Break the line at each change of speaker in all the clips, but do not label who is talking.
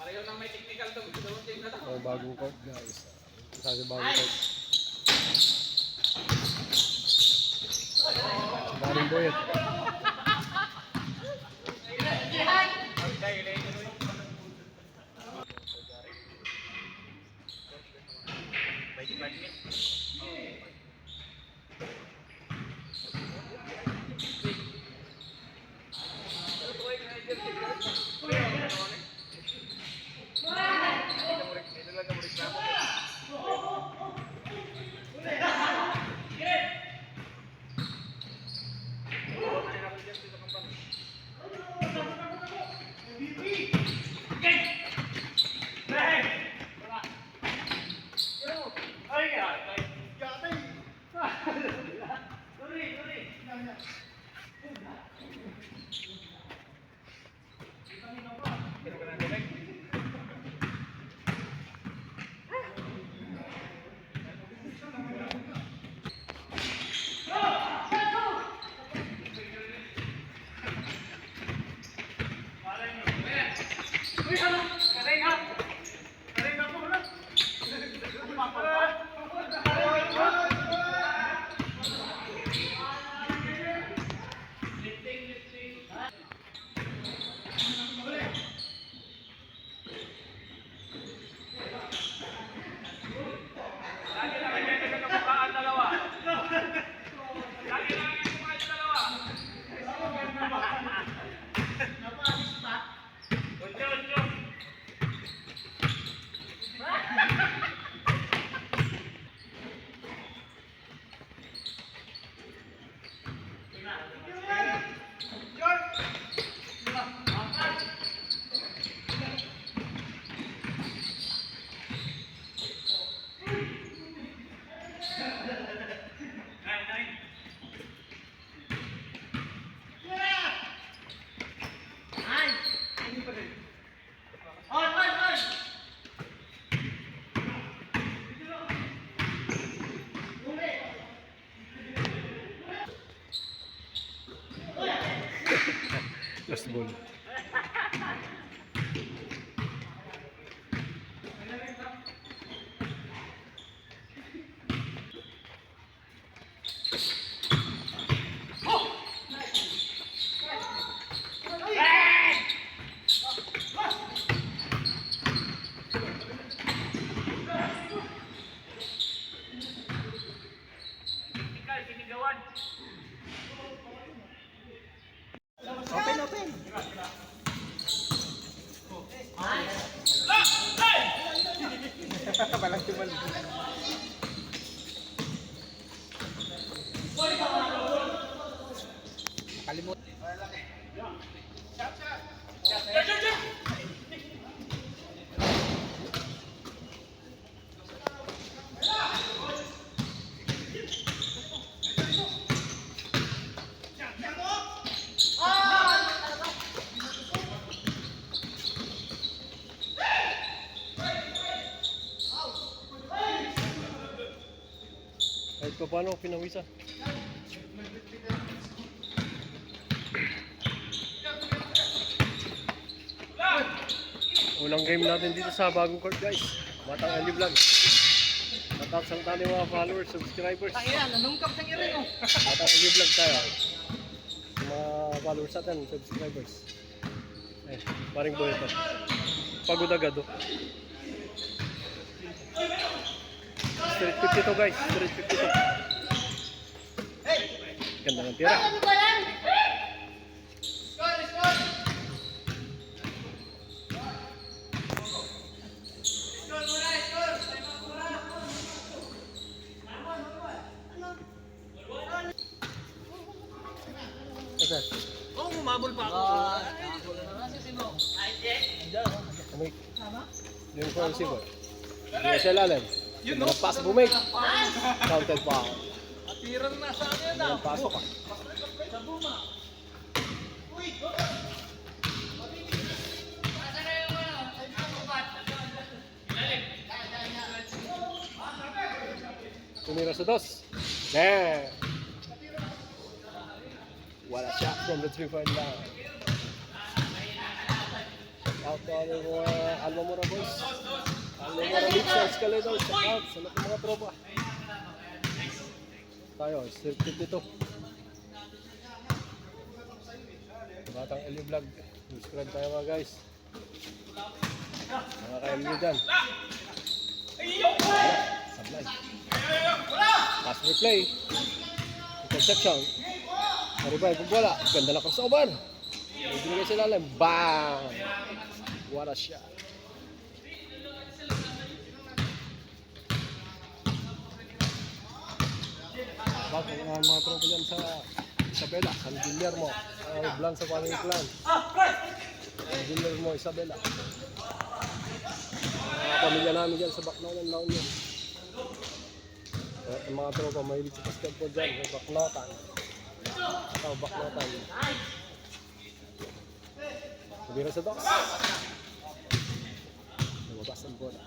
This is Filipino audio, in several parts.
Pareho nang may technical to.
Oh, bagong court guys. Kasi bagong court. Daming boyet. Last ball. Balang timbal. Kalimut. Kahit pa paano, pinawisa. Unang game natin dito sa bagong court guys. Matang Ali Vlog. Matang tali mga followers, subscribers.
Tangiyan, nanungkap sa irin mo.
Matang Ali Vlog tayo. Mga followers natin, subscribers. Eh, paring boy ito. Pagod agad oh. Street 50 to guys, street 50 to. Ganda ng tira. Okay.
Oh, umabol pa ako.
Amik. Yung phone sibo. Yung sa lalim. Yung pass bumake. Counted pa.
Atiran na sa akin na.
Yung pasok ka.
Sa buma. Uy!
Tumira sa dos. There. What a shot from the 3-point line. aming mga Almamora boys. Almamora League sa Escalator. Check out sa lahat ng mga tropa. Tayo, circuit dito. Batang LU Vlog. Subscribe tayo mga guys. Mga ka-LU dyan. Sablay. Pass replay. Interception. Maribay kung bola. Ganda na crossover. Ibinigay sa lalim. Bang! What a shot. Bakit ang mga tropa dyan sa Isabela, San Guillermo, Blan sa Family Clan. San Guillermo, Isabela. Mga pamilya namin dyan sa Bacnotan, La Union. Ang mga tropa mahilig sa basketball dyan, sa Bacnotan. Ito, Bacnotan. Subira sa docks. Lumabas ang bola.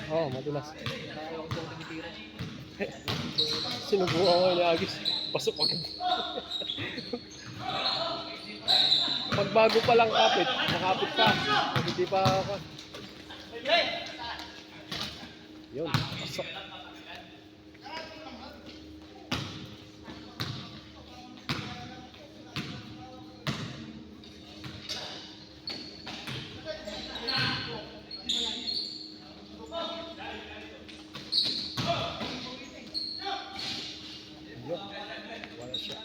Oh, madulas. Sinubukan ko ni Agis. Pasok agad. Pag bago pa lang kapit, nakapit pa. Pag hindi pa ako. Yun, pasok. Yun, wala siya.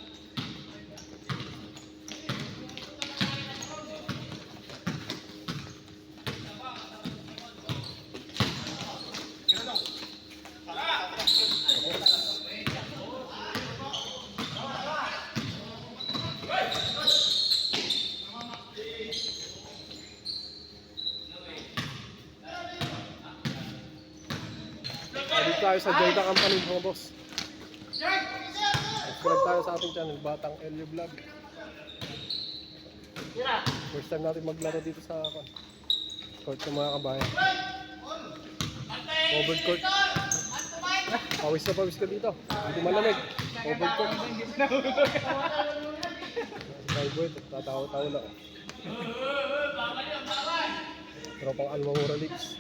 Dito tayo sa Jayda Company mga boss. Subscribe tayo sa ating channel, Batang LU Vlog. First time natin maglaro dito sa court ng mga kabayan. Covered court. Pawis na pawis ka dito. Hindi malamig. Covered court. Driveway, tatawa-tawa lang. Tropang Almamora Leagues.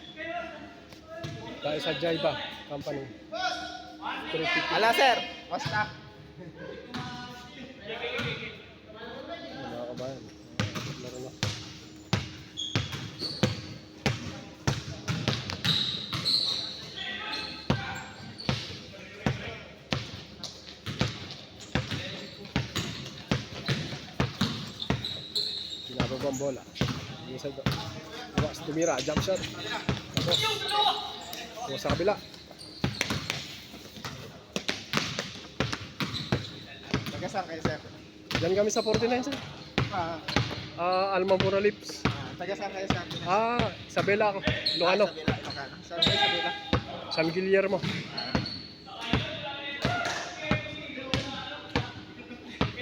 Tayo sa Jayda Company.
Ala sir, basta.
Mga kabayan. Laro na. Pinababa ang bola. Bukas tumira, jump shot. Tapos, bukas sa kabila.
Taga-saan kayo sir?
Diyan kami sa 49 sir. Almamora Lips.
Taga-saan kayo sir?
Isabela ako. Ilocano.
Sabila, Ilocano. Saan kayo Sabila?
San Guillermo.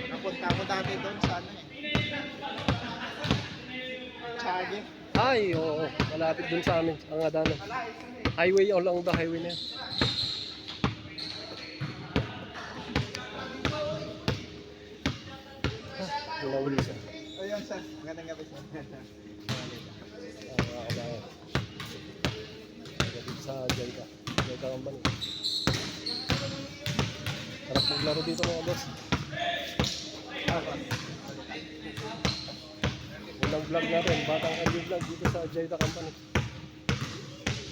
Napunta mo dati doon sa ano eh. Chage.
Ay, oo. Malapit dun sa amin. Ang Adano. Highway along the highway na yan. Nahuli siya.
O yun sir, magandang gabi sir.
Mga kabayan. Dito sa Jayda. Jayda Company. Sarap maglaro dito mga boss. Unang vlog natin, Batang LU Vlog dito sa Jayda Company.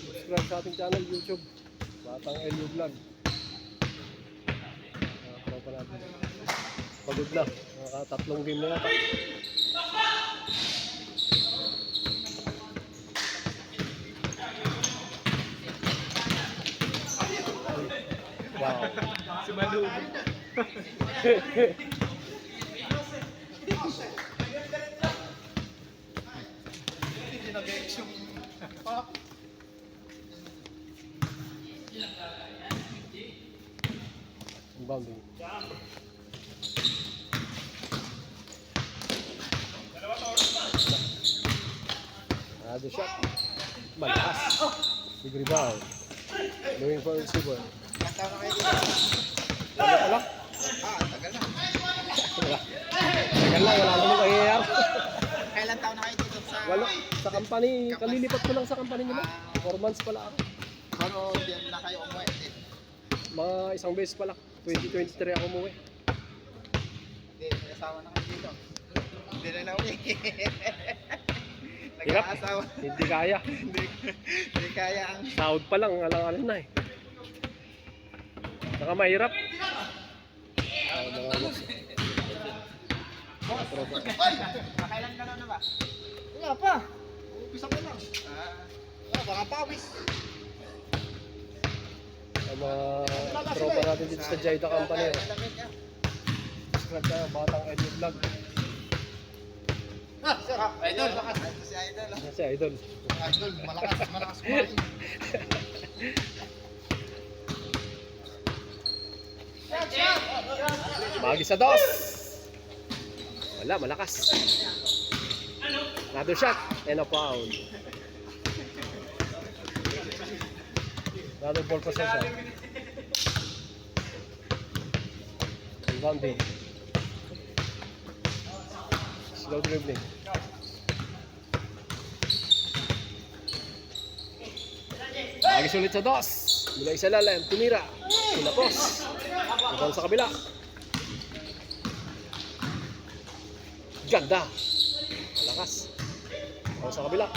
Subscribe sa ating channel YouTube, Batang LU Vlog. Tropa natin. Pagod na, tatlong game na yata. Wow.
Si Malubo. Hindi nag-action.
Bounding. Another shot. Malakas. Big rebound. Going for receiver.
Ilang taon na kayo dito?
Wala pala.
Tagal na.
Wala. Tagal lang, wala naman nangyayari.
Kailan taon na kayo dito sa...
Wala. Sa company, kalilipat ko lang sa company nila. 4 months pala ako.
Pero hindi na kayo umuwi.
Mga isang beses pala. 2023 ako umuwi.
Hindi, may asawa na kayo dito. Hindi na nauwi.
Hirap.
Nag-aasawa.
Hindi kaya.
Hindi kaya ang...
Sahod pa lang, alang-alang na eh. Saka mahirap.
Kailan ka na ba? Wala pa. Umpisa ko lang. Baka pawis.
Ang mga tropa natin dito sa Jaida Company. Subscribe tayo, Batang Idol Vlog.
Idol. Ito si Idol.
Yan si Idol.
Idol, malakas kumain.
Bagi sa dos. Wala, malakas. Another shot and a foul. Another ball possession. Rebounding. Slow dribbling. Bagi sulit sa dos. Mula isa lalim, tumira. Tinapos. Ibang sa kabila. Ganda. Malakas. Ibang sa kabila.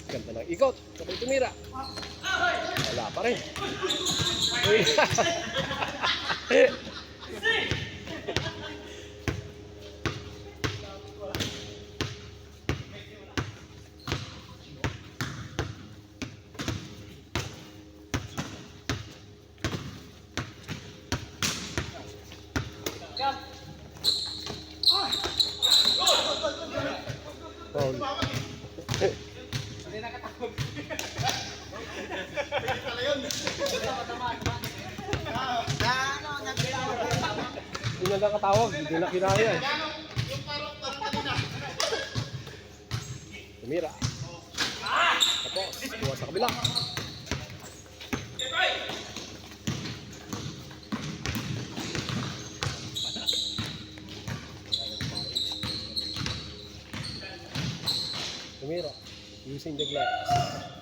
Ganda ng ikot. Sabay tumira. Wala pa rin. Uy. Foul.
Hindi nakatawag.
Hindi na nakatawag. Hindi na kinaya eh. Tumira. Tapos, buwa sa kabila. Tumira. Using the glass.